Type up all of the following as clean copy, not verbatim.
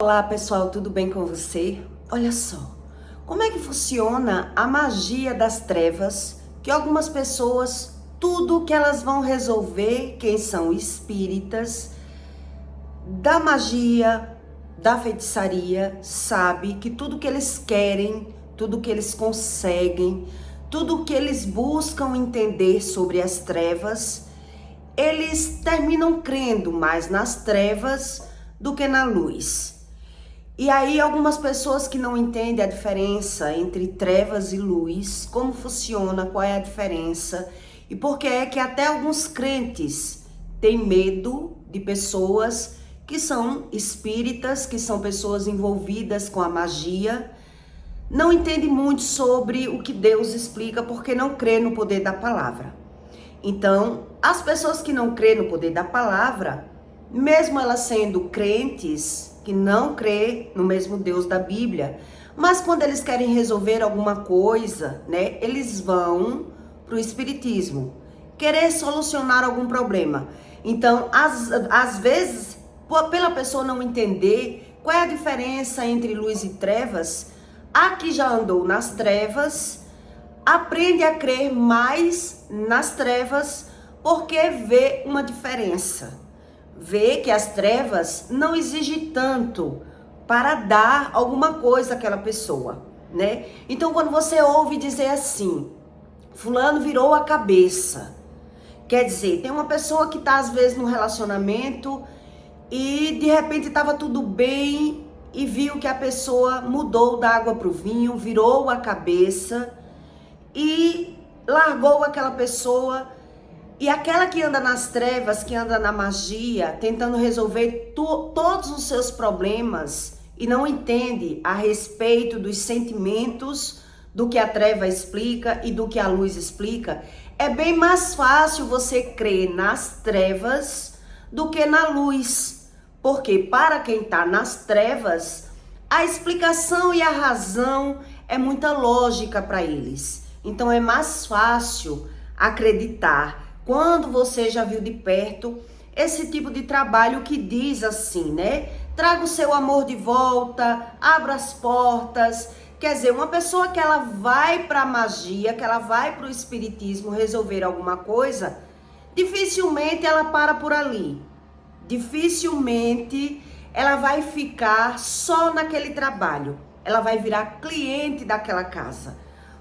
Olá pessoal, tudo bem com você? Olha só, como é que funciona a magia das trevas, que algumas pessoas, tudo que elas vão resolver, quem são espíritas, da magia, da feitiçaria, sabe que tudo que eles querem, tudo que eles conseguem, tudo que eles buscam entender sobre as trevas, eles terminam crendo mais nas trevas do que na luz. E aí algumas pessoas que não entendem a diferença entre trevas e luz, como funciona, qual é a diferença e por que é que até alguns crentes têm medo de pessoas que são espíritas, que são pessoas envolvidas com a magia, não entendem muito sobre o que Deus explica porque não crê no poder da palavra. Então, as pessoas que não crê no poder da palavra, mesmo elas sendo crentes, que não crê no mesmo Deus da Bíblia, mas quando eles querem resolver alguma coisa, né, eles vão para o espiritismo, querer solucionar algum problema. Então, às vezes, pela pessoa não entender qual é a diferença entre luz e trevas, a que já andou nas trevas, aprende a crer mais nas trevas porque vê uma diferença. Vê que as trevas não exigem tanto para dar alguma coisa àquela pessoa, né? Então, quando você ouve dizer assim, fulano virou a cabeça, quer dizer, tem uma pessoa que está às vezes num relacionamento e de repente estava tudo bem e viu que a pessoa mudou da água para o vinho, virou a cabeça e largou aquela pessoa. E aquela que anda nas trevas, que anda na magia, tentando resolver todos os seus problemas e não entende a respeito dos sentimentos do que a treva explica e do que a luz explica, é bem mais fácil você crer nas trevas do que na luz. Porque para quem está nas trevas, a explicação e a razão é muita lógica para eles. Então é mais fácil acreditar. Quando você já viu de perto esse tipo de trabalho que diz assim, né? Traga o seu amor de volta, abra as portas. Quer dizer, uma pessoa que ela vai para a magia, que ela vai para o espiritismo resolver alguma coisa, dificilmente ela para por ali. Dificilmente ela vai ficar só naquele trabalho. Ela vai virar cliente daquela casa.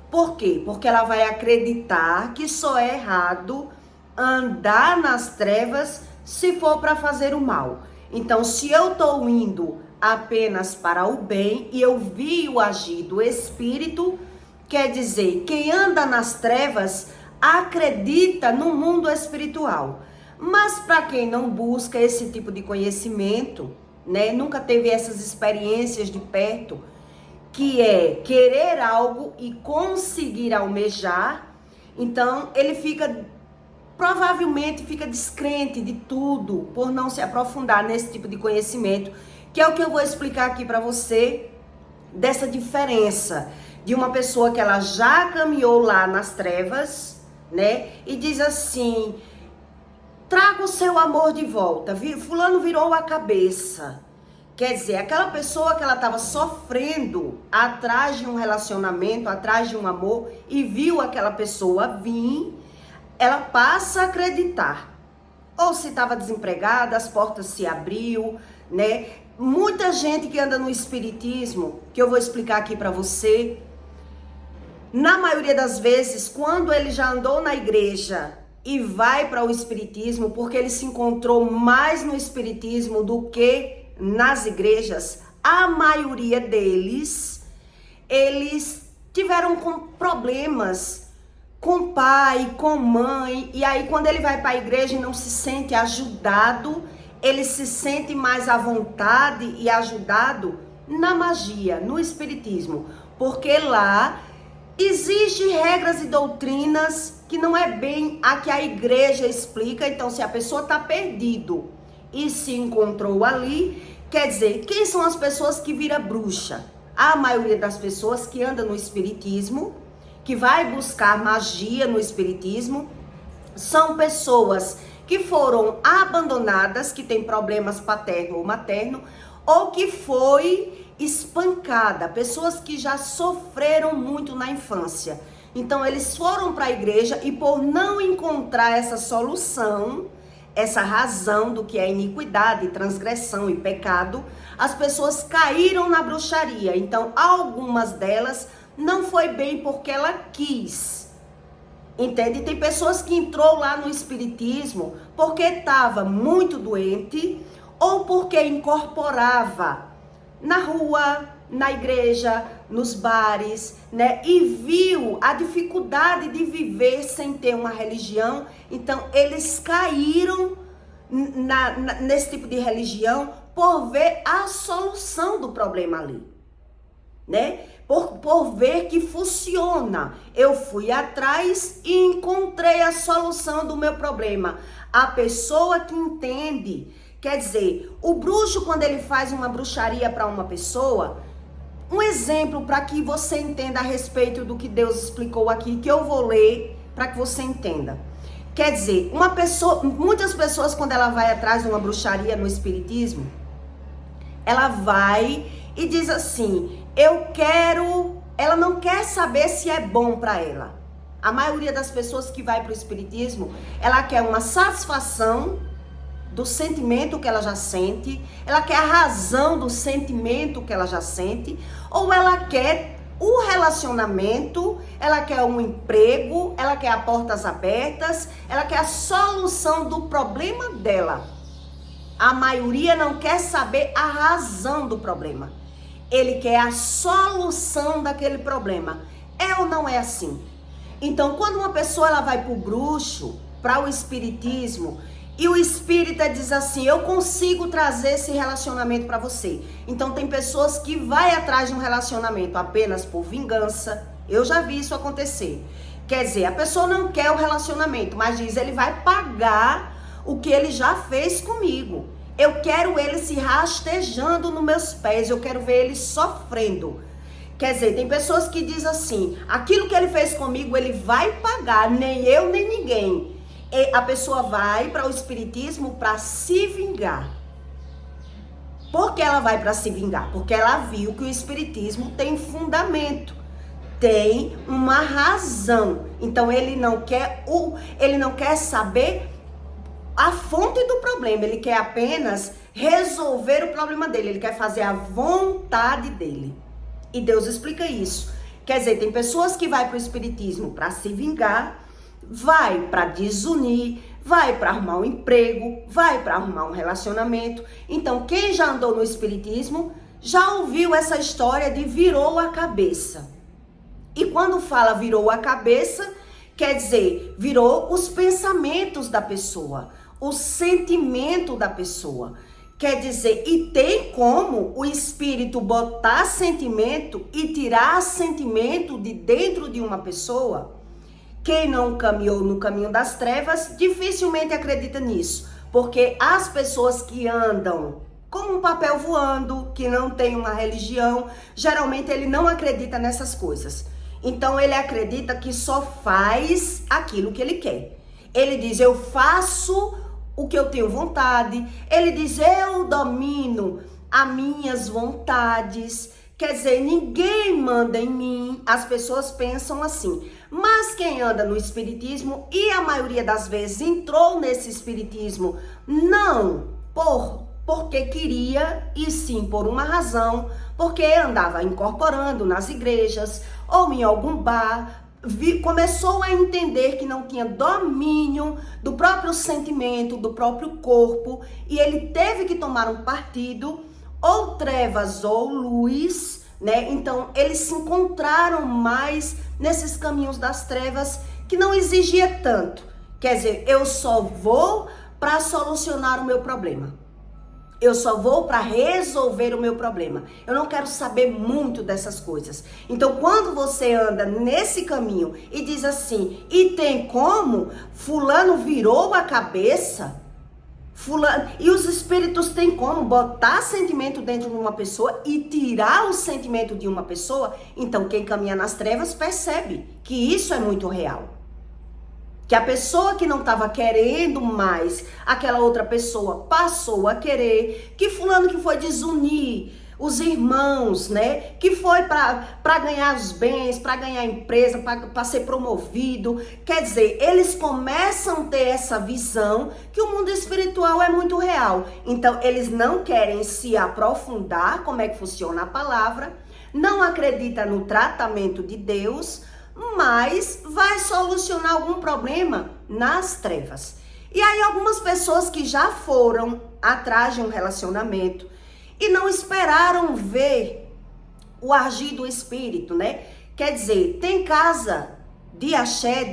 Por quê? Porque ela vai acreditar que só é errado andar nas trevas se for para fazer o mal. Então, se eu estou indo apenas para o bem e eu vi o agir do espírito, quer dizer, quem anda nas trevas acredita no mundo espiritual. Mas para quem não busca esse tipo de conhecimento, né, nunca teve essas experiências de perto, que é querer algo e conseguir almejar, então ele provavelmente fica descrente de tudo por não se aprofundar nesse tipo de conhecimento, que é o que eu vou explicar aqui para você, dessa diferença de uma pessoa que ela já caminhou lá nas trevas, né, e diz assim, traga o seu amor de volta, fulano virou a cabeça. Quer dizer, aquela pessoa que ela estava sofrendo atrás de um relacionamento, atrás de um amor, e viu aquela pessoa vir, ela passa a acreditar. Ou se estava desempregada, as portas se abriu, né? Muita gente que anda no espiritismo, que eu vou explicar aqui para você, na maioria das vezes, quando ele já andou na igreja e vai para o espiritismo, porque ele se encontrou mais no espiritismo do que nas igrejas, a maioria deles, eles tiveram problemas com pai, com mãe, e aí quando ele vai para a igreja e não se sente ajudado, ele se sente mais à vontade e ajudado na magia, no espiritismo, porque lá existem regras e doutrinas que não é bem a que a igreja explica. Então, se a pessoa está perdido e se encontrou ali, quer dizer, quem são as pessoas que viram bruxa? A maioria das pessoas que anda no espiritismo, que vai buscar magia no espiritismo, são pessoas que foram abandonadas, que têm problemas paterno ou materno, ou que foi espancada, pessoas que já sofreram muito na infância. Então eles foram para a igreja e por não encontrar essa solução, essa razão do que é iniquidade, transgressão e pecado, as pessoas caíram na bruxaria. Então algumas delas não foi bem porque ela quis. Entende? Tem pessoas que entrou lá no espiritismo porque estava muito doente ou porque incorporava na rua, na igreja, nos bares, né? E viu a dificuldade de sem ter uma religião. Então, eles caíram nesse tipo de religião por ver a solução do problema ali, né? Por ver que funciona. Eu fui atrás e encontrei a solução do meu problema. A pessoa que entende, quer dizer, o bruxo, quando ele faz uma bruxaria para uma pessoa, um exemplo para que você entenda a respeito do que Deus explicou aqui, que eu vou ler para que você entenda. Quer dizer, muitas pessoas, quando ela vai atrás de uma bruxaria no espiritismo, ela vai e diz assim, ela não quer saber se é bom para ela. A maioria das pessoas que vai para o espiritismo, ela quer uma satisfação do sentimento que ela já sente, ela quer a razão do sentimento que ela já sente, ou ela quer o relacionamento, ela quer um emprego, ela quer as portas abertas, ela quer a solução do problema dela. A maioria não quer saber a razão do problema. Ele quer a solução daquele problema. É ou não é assim? Então, quando uma pessoa ela vai para o bruxo, para o espiritismo, e o espírita diz assim, eu consigo trazer esse relacionamento para você. Então, tem pessoas que vai atrás de um relacionamento apenas por vingança. Eu já vi isso acontecer. Quer dizer, a pessoa não quer o relacionamento, mas diz, ele vai pagar o que ele já fez comigo. Eu quero ele se rastejando nos meus pés, eu quero ver ele sofrendo. Quer dizer, tem pessoas que dizem assim, aquilo que ele fez comigo, ele vai pagar, nem eu, nem ninguém. E a pessoa vai para o espiritismo para se vingar. Por que ela vai para se vingar? Porque ela viu que o espiritismo tem fundamento, tem uma razão. Então ele não quer saber a fonte do problema, ele quer apenas resolver o problema dele, ele quer fazer a vontade dele. E Deus explica isso. Quer dizer, tem pessoas que vai para o espiritismo para se vingar, vai para desunir, vai para arrumar um emprego, vai para arrumar um relacionamento. Então, quem já andou no espiritismo já ouviu essa história de virou a cabeça. E quando fala virou a cabeça, quer dizer, virou os pensamentos da pessoa, o sentimento da pessoa. Quer dizer, e tem como o espírito botar sentimento e tirar sentimento de dentro de uma pessoa? Quem não caminhou no caminho das trevas, dificilmente acredita nisso. Porque as pessoas que andam com um papel voando, que não tem uma religião, geralmente ele não acredita nessas coisas. Então ele acredita que só faz aquilo que ele quer. Ele diz, eu faço o que eu tenho vontade. Ele diz, eu domino as minhas vontades. Quer dizer, ninguém manda em mim. As pessoas pensam assim. Mas quem anda no espiritismo, e a maioria das vezes entrou nesse espiritismo, não porque queria, e sim por uma razão, porque andava incorporando nas igrejas ou em algum bar, começou a entender que não tinha domínio do próprio sentimento, do próprio corpo, e ele teve que tomar um partido, ou trevas ou luz, né? Então eles se encontraram mais nesses caminhos das trevas que não exigia tanto. Quer dizer, eu só vou para solucionar o meu problema. Eu só vou para resolver o meu problema. Eu não quero saber muito dessas coisas. Então, quando você anda nesse caminho e diz assim, e tem como? Fulano virou a cabeça. Fulano, e os espíritos têm como botar sentimento dentro de uma pessoa e tirar o sentimento de uma pessoa. Então, quem caminha nas trevas percebe que isso é muito real. Que a pessoa que não estava querendo mais, aquela outra pessoa passou a querer, que fulano que foi desunir os irmãos, né? Que foi para ganhar os bens, para ganhar empresa, para ser promovido. Quer dizer, eles começam a ter essa visão que o mundo espiritual é muito real. Então, eles não querem se aprofundar como é que funciona a palavra, não acredita no tratamento de Deus, mas vai solucionar algum problema nas trevas. E aí algumas pessoas que já foram atrás de um relacionamento e não esperaram ver o agir do espírito, né? Quer dizer, tem casa de axé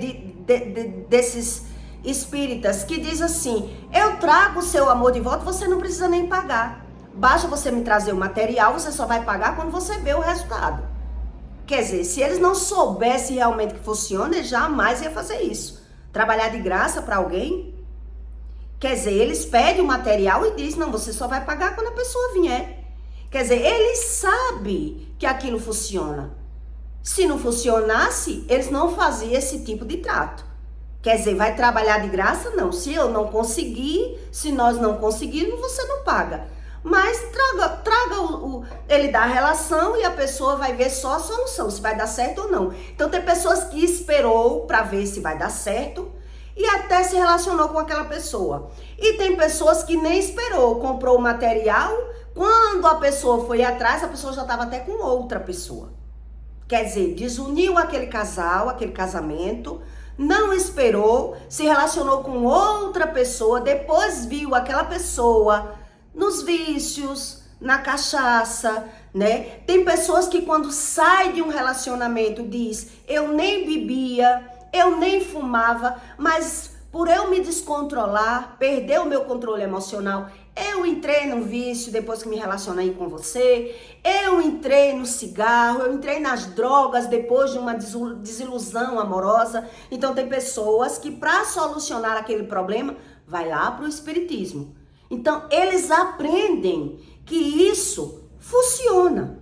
desses espíritas que diz assim: eu trago o seu amor de volta, você não precisa nem pagar. Basta você me trazer o material, você só vai pagar quando você vê o resultado. Quer dizer, se eles não soubessem realmente que funciona, eles jamais iam fazer isso. Trabalhar de graça para alguém. Quer dizer, eles pedem o material e dizem, não, você só vai pagar quando a pessoa vier. Quer dizer, eles sabem que aquilo funciona. Se não funcionasse, eles não faziam esse tipo de trato. Quer dizer, vai trabalhar de graça? Não. Se eu não conseguir, se nós não conseguirmos, você não paga. Mas ele dá a relação e a pessoa vai ver só a solução, se vai dar certo ou não. Então tem pessoas que esperou para ver se vai dar certo e até se relacionou com aquela pessoa. E tem pessoas que nem esperou, comprou o material, quando a pessoa foi atrás, a pessoa já estava até com outra pessoa. Quer dizer, desuniu aquele casal, aquele casamento, não esperou, se relacionou com outra pessoa, depois viu aquela pessoa nos vícios, na cachaça, né? Tem pessoas que quando sai de um relacionamento diz, eu nem bebia, eu nem fumava, mas por eu me descontrolar, perder o meu controle emocional, eu entrei no vício depois que me relacionei com você, eu entrei no cigarro, eu entrei nas drogas depois de uma desilusão amorosa. Então tem pessoas que para solucionar aquele problema, vai lá para o espiritismo. Então, eles aprendem que isso funciona.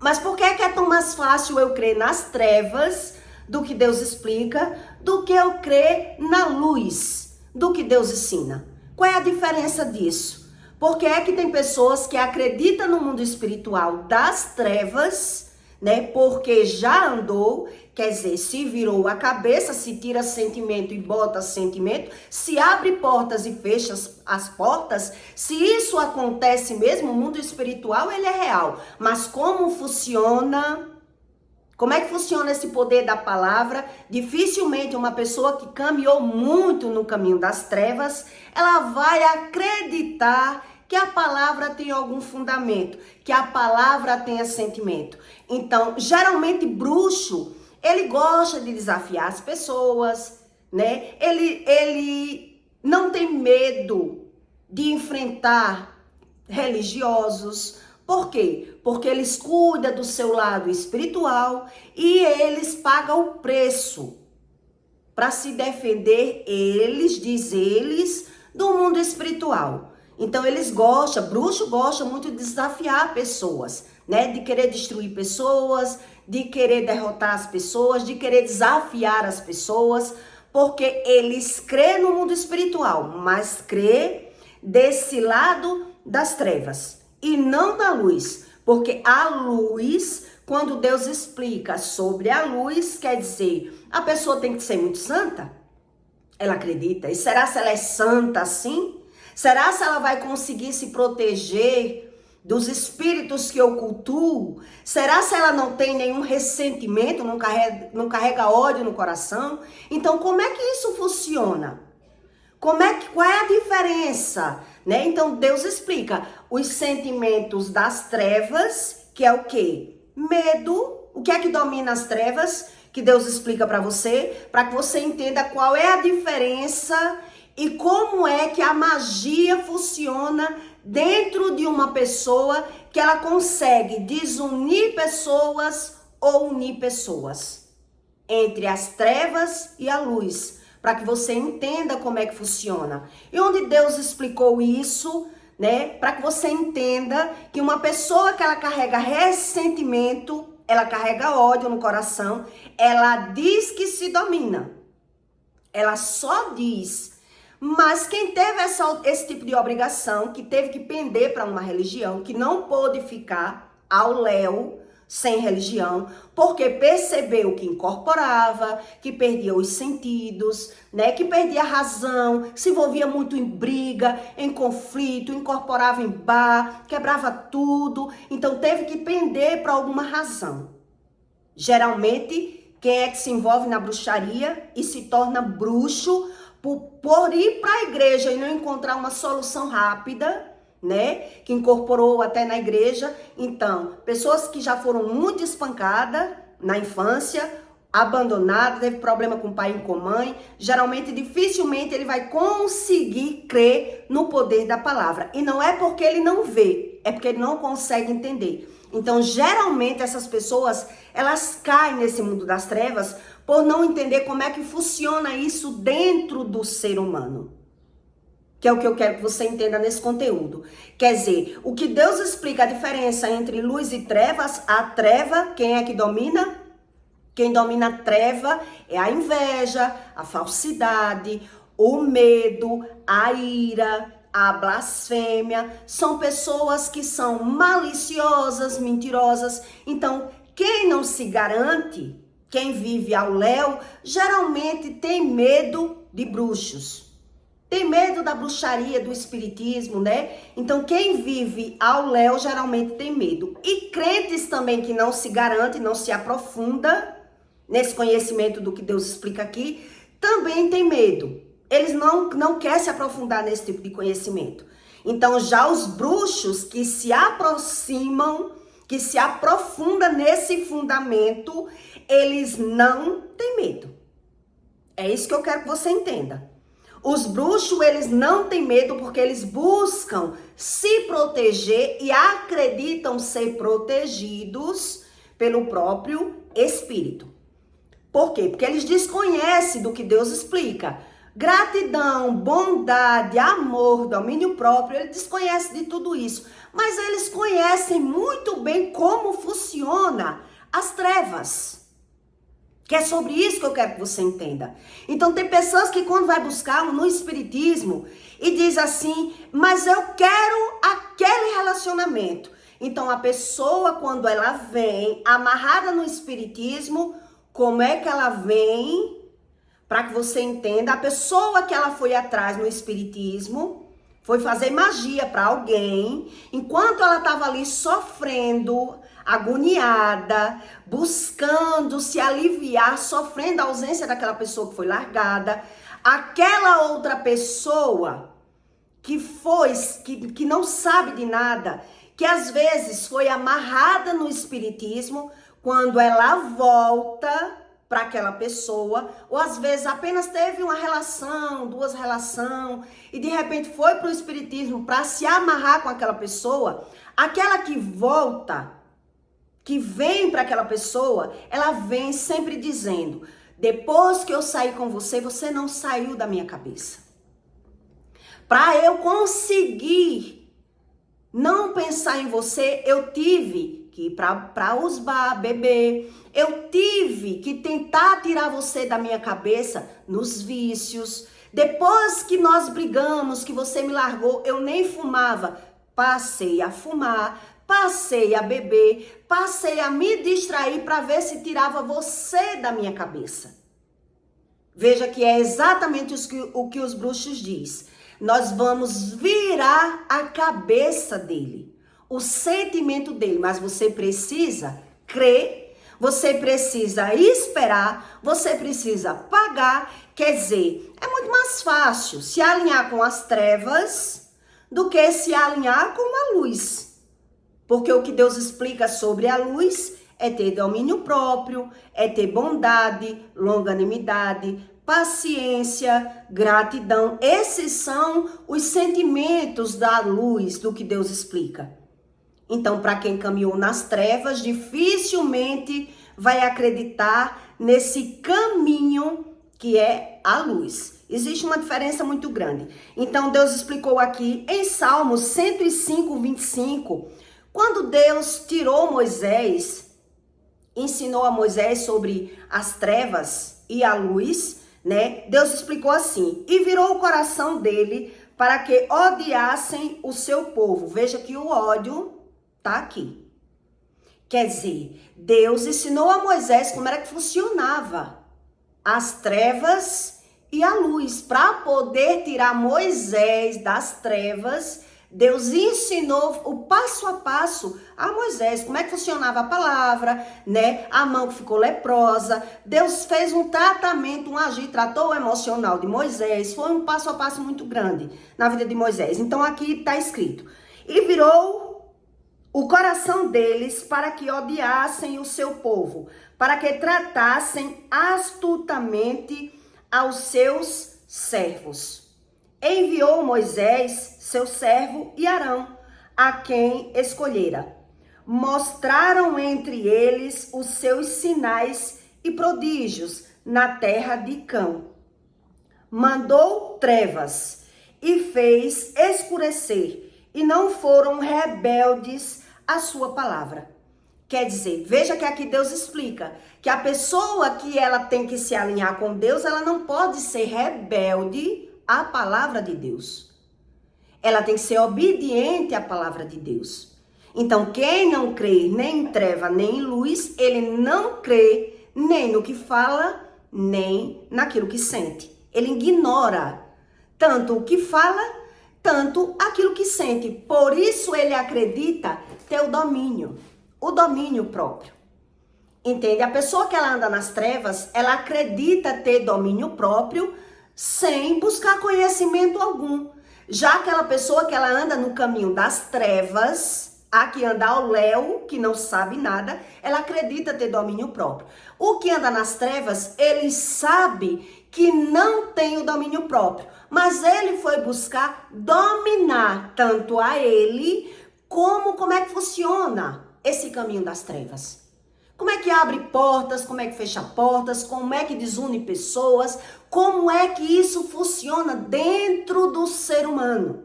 Mas por que é tão mais fácil eu crer nas trevas do que Deus explica, do que eu crer na luz do que Deus ensina? Qual é a diferença disso? Porque é que tem pessoas que acreditam no mundo espiritual das trevas, né? Porque já andou, quer dizer, se virou a cabeça, se tira sentimento e bota sentimento, se abre portas e fecha as portas, se isso acontece mesmo, o mundo espiritual ele é real. Mas como funciona? Como é que funciona esse poder da palavra? Dificilmente uma pessoa que caminhou muito no caminho das trevas, ela vai acreditar que a palavra tem algum fundamento, que a palavra tenha sentimento. Então, geralmente bruxo, ele gosta de desafiar as pessoas, né? Ele não tem medo de enfrentar religiosos. Por quê? Porque eles cuidam do seu lado espiritual e eles pagam o preço para se defender, diz eles, do mundo espiritual. Então eles gostam, bruxo gosta muito de desafiar pessoas, né? De querer destruir pessoas, de querer derrotar as pessoas, de querer desafiar as pessoas, porque eles crêem no mundo espiritual, mas crê desse lado das trevas e não da luz. Porque a luz, quando Deus explica sobre a luz, quer dizer, a pessoa tem que ser muito santa? Ela acredita. E será se ela é santa assim? Será se ela vai conseguir se proteger dos espíritos que eu cultuo? Será se ela não tem nenhum ressentimento, não carrega ódio no coração? Então, como é que isso funciona? Qual é a diferença? Né? Então, Deus explica os sentimentos das trevas, que é o quê? Medo. O que é que domina as trevas? Que Deus explica para que você entenda qual é a diferença e como é que a magia funciona dentro de uma pessoa, que ela consegue desunir pessoas ou unir pessoas entre as trevas e a luz, para que você entenda como é que funciona. E onde Deus explicou isso, né, para que você entenda que uma pessoa que ela carrega ressentimento, ela carrega ódio no coração, ela diz que se domina. Ela só diz. Mas quem teve esse tipo de obrigação, que teve que pender para uma religião, que não pôde ficar ao léu, sem religião, porque percebeu que incorporava, que perdia os sentidos, né, que perdia a razão, se envolvia muito em briga, em conflito, incorporava em bar, quebrava tudo, então teve que pender para alguma razão. Geralmente, quem é que se envolve na bruxaria e se torna bruxo por ir para a igreja e não encontrar uma solução rápida, né, que incorporou até na igreja. Então, pessoas que já foram muito espancadas na infância, abandonadas, teve problema com o pai e com a mãe, geralmente, dificilmente ele vai conseguir crer no poder da palavra. E não é porque ele não vê, é porque ele não consegue entender. Então, geralmente, essas pessoas, elas caem nesse mundo das trevas por não entender como é que funciona isso dentro do ser humano. Que é o que eu quero que você entenda nesse conteúdo. Quer dizer, o que Deus explica a diferença entre luz e trevas, a treva, quem é que domina? Quem domina a treva é a inveja, a falsidade, o medo, a ira, a blasfêmia. São pessoas que são maliciosas, mentirosas. Então, quem não se garante, quem vive ao léu, geralmente tem medo de bruxos. Tem medo da bruxaria, do espiritismo, né? Então, quem vive ao léu geralmente tem medo. E crentes também que não se garante, não se aprofunda nesse conhecimento do que Deus explica aqui, também tem medo. Eles não querem se aprofundar nesse tipo de conhecimento. Então, já os bruxos que se aproximam, que se aprofundam nesse fundamento, eles não têm medo. É isso que eu quero que você entenda. Os bruxos, eles não têm medo porque eles buscam se proteger e acreditam ser protegidos pelo próprio Espírito. Por quê? Porque eles desconhecem do que Deus explica. Gratidão, bondade, amor, domínio próprio, eles desconhecem de tudo isso. Mas eles conhecem muito bem como funciona as trevas. Que é sobre isso que eu quero que você entenda. Então tem pessoas que quando vai buscar no espiritismo e diz assim, mas eu quero aquele relacionamento. Então a pessoa quando ela vem amarrada no espiritismo, como é que ela vem? Para que você entenda, a pessoa que ela foi atrás no espiritismo foi fazer magia para alguém, enquanto ela estava ali sofrendo, agoniada, buscando se aliviar, sofrendo a ausência daquela pessoa que foi largada, aquela outra pessoa que não sabe de nada, que às vezes foi amarrada no espiritismo, quando ela volta para aquela pessoa, ou às vezes apenas teve uma relação, duas relações, e de repente foi para o espiritismo para se amarrar com aquela pessoa, aquela que volta, que vem para aquela pessoa, ela vem sempre dizendo, depois que eu saí com você, você não saiu da minha cabeça. Para eu conseguir não pensar em você, eu tive que ir para os bar, beber, eu tive que tentar tirar você da minha cabeça nos vícios. Depois que nós brigamos, que você me largou, eu nem fumava. Passei a fumar, passei a beber, passei a me distrair para ver se tirava você da minha cabeça. Veja que é exatamente o que os bruxos dizem. Nós vamos virar a cabeça dele, o sentimento dele, mas você precisa crer. Você precisa esperar, você precisa pagar. Quer dizer, é muito mais fácil se alinhar com as trevas do que se alinhar com a luz. Porque o que Deus explica sobre a luz é ter domínio próprio, é ter bondade, longanimidade, paciência, gratidão. Esses são os sentimentos da luz, do que Deus explica. Então, para quem caminhou nas trevas, dificilmente vai acreditar nesse caminho que é a luz. Existe uma diferença muito grande. Então, Deus explicou aqui em Salmos 105, 25, quando Deus tirou Moisés, ensinou a Moisés sobre as trevas e a luz, né? Deus explicou assim: e virou o coração dele para que odiassem o seu povo. Veja que o ódio tá aqui. Quer dizer, Deus ensinou a Moisés como era que funcionava as trevas e a luz. Para poder tirar Moisés das trevas, Deus ensinou o passo a passo a Moisés, como é que funcionava a palavra, né? A mão que ficou leprosa. Deus fez um tratamento, um agir, tratou o emocional de Moisés. Foi um passo a passo muito grande na vida de Moisés. Então aqui está escrito: e virou o coração deles para que odiassem o seu povo, para que tratassem astutamente aos seus servos. Enviou Moisés, seu servo, e Arão, a quem escolhera. Mostraram entre eles os seus sinais e prodígios na terra de Cã. Mandou trevas e fez escurecer, e não foram rebeldes à sua palavra. Quer dizer, veja que aqui Deus explica que a pessoa que ela tem que se alinhar com Deus, ela não pode ser rebelde à palavra de Deus. Ela tem que ser obediente à palavra de Deus. Então, quem não crê nem em treva, nem em luz, ele não crê nem no que fala, nem naquilo que sente. Ele ignora tanto o que fala, tanto aquilo que sente. Por isso ele acredita ter o domínio próprio. Entende? A pessoa que ela anda nas trevas, ela acredita ter domínio próprio sem buscar conhecimento algum. Já aquela pessoa que ela anda no caminho das trevas, a que anda ao léu, que não sabe nada, ela acredita ter domínio próprio. O que anda nas trevas, ele sabe que não tem o domínio próprio, mas ele foi buscar dominar tanto a ele como é que funciona esse caminho das trevas. Como é que abre portas, como é que fecha portas, como é que desune pessoas, como é que isso funciona dentro do ser humano.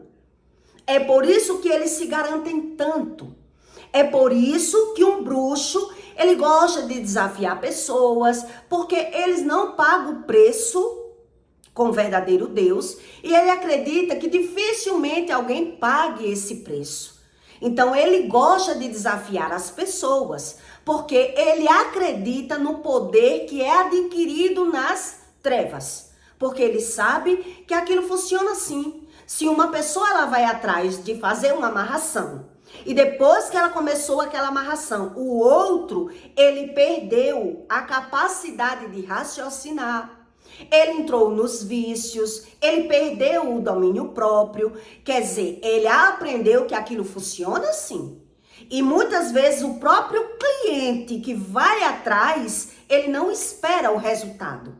É por isso que eles se garantem tanto. É por isso que um bruxo, ele gosta de desafiar pessoas, porque eles não pagam o preço com o verdadeiro Deus, e ele acredita que dificilmente alguém pague esse preço. Então ele gosta de desafiar as pessoas, porque ele acredita no poder que é adquirido nas trevas. Porque ele sabe que aquilo funciona assim. Se uma pessoa ela vai atrás de fazer uma amarração, e depois que ela começou aquela amarração, o outro, ele perdeu a capacidade de raciocinar. Ele entrou nos vícios, ele perdeu o domínio próprio, quer dizer, ele aprendeu que aquilo funciona assim. E muitas vezes o próprio cliente que vai atrás, ele não espera o resultado.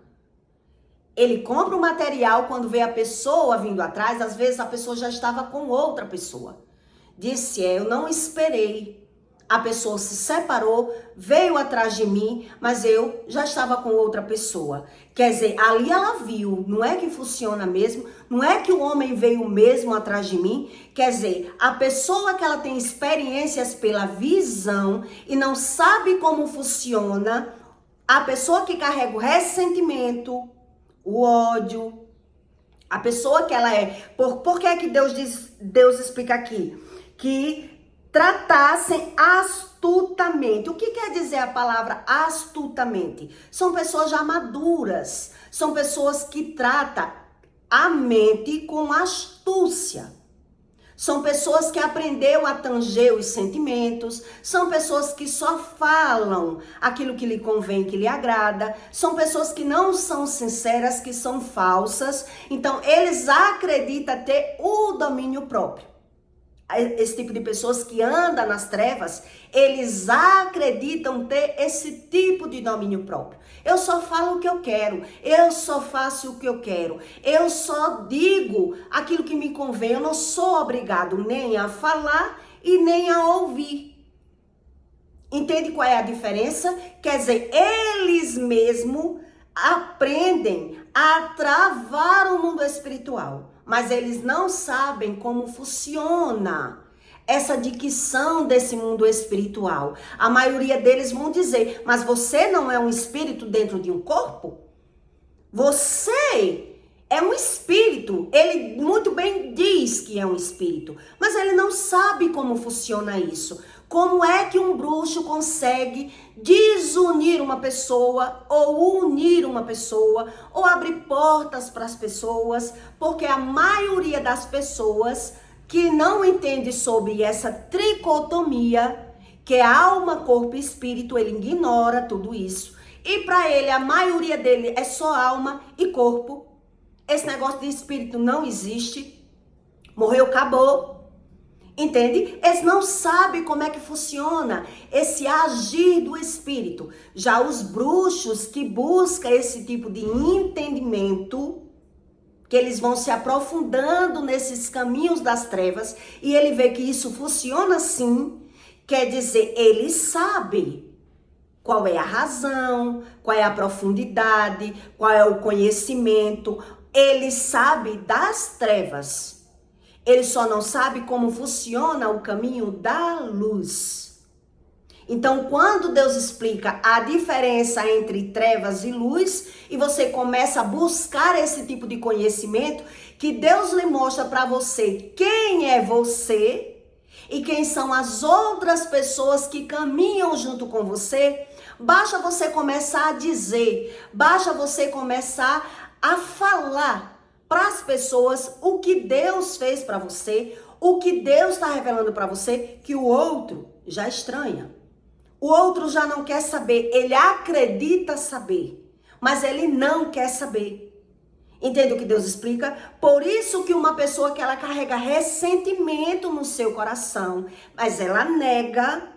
Ele compra o material, quando vê a pessoa vindo atrás, às vezes a pessoa já estava com outra pessoa. Disse, eu não esperei. A pessoa se separou, veio atrás de mim, mas eu já estava com outra pessoa. Quer dizer, ali ela viu, não é que funciona mesmo, não é que o homem veio mesmo atrás de mim. Quer dizer, a pessoa que ela tem experiências pela visão e não sabe como funciona, a pessoa que carrega o ressentimento, o ódio, a pessoa que ela é. Por que é que Deus explica aqui? Que tratassem astutamente. O que quer dizer a palavra astutamente? São pessoas já maduras. São pessoas que tratam a mente com astúcia. São pessoas que aprenderam a tanger os sentimentos. São pessoas que só falam aquilo que lhe convém, que lhe agrada. São pessoas que não são sinceras, que são falsas. Então, eles acreditam ter o domínio próprio. Esse tipo de pessoas que andam nas trevas, eles acreditam ter esse tipo de domínio próprio. Eu só falo o que eu quero, eu só faço o que eu quero, eu só digo aquilo que me convém, eu não sou obrigado nem a falar e nem a ouvir. Entende qual é a diferença? Quer dizer, eles mesmos aprendem a travar o mundo espiritual, mas eles não sabem como funciona essa dicção desse mundo espiritual. A maioria deles vão dizer, mas você não é um espírito dentro de um corpo? Você é um espírito. Ele muito bem diz que é um espírito, mas ele não sabe como funciona isso. Como é que um bruxo consegue desunir uma pessoa, ou unir uma pessoa, ou abrir portas para as pessoas? Porque a maioria das pessoas que não entende sobre essa tricotomia, que é alma, corpo e espírito, ele ignora tudo isso. E para ele, a maioria dele é só alma e corpo. Esse negócio de espírito não existe. Morreu, acabou. Entende? Eles não sabem como é que funciona esse agir do espírito. Já os bruxos que buscam esse tipo de entendimento, que eles vão se aprofundando nesses caminhos das trevas, e ele vê que isso funciona assim, quer dizer, ele sabe qual é a razão, qual é a profundidade, qual é o conhecimento. Ele sabe das trevas. Ele só não sabe como funciona o caminho da luz. Então, quando Deus explica a diferença entre trevas e luz, e você começa a buscar esse tipo de conhecimento, que Deus lhe mostra para você quem é você e quem são as outras pessoas que caminham junto com você, basta você começar a dizer, basta você começar a falar para as pessoas o que Deus fez para você, o que Deus está revelando para você, que o outro já estranha. O outro já não quer saber, ele acredita saber, mas ele não quer saber. Entende o que Deus explica? Por isso que uma pessoa que ela carrega ressentimento no seu coração, mas ela nega,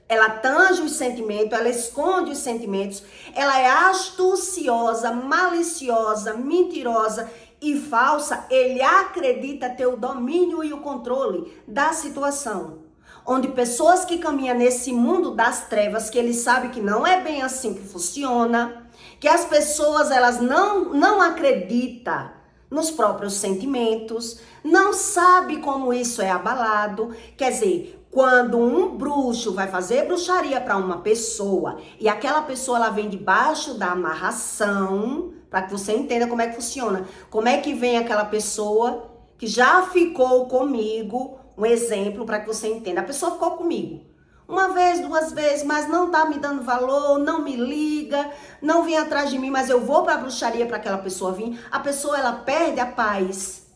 ela tange os sentimentos, ela esconde os sentimentos, ela é astuciosa, maliciosa, mentirosa e falsa, ele acredita ter o domínio e o controle da situação. Onde pessoas que caminham nesse mundo das trevas, que ele sabe que não é bem assim que funciona, que as pessoas elas não acreditam nos próprios sentimentos, não sabe como isso é abalado. Quer dizer, quando um bruxo vai fazer bruxaria para uma pessoa e aquela pessoa ela vem debaixo da amarração, para que você entenda como é que funciona. Como é que vem aquela pessoa que já ficou comigo, um exemplo para que você entenda. A pessoa ficou comigo uma vez, duas vezes, mas não tá me dando valor, não me liga, não vem atrás de mim, mas eu vou para a bruxaria para aquela pessoa vir. A pessoa, ela perde a paz,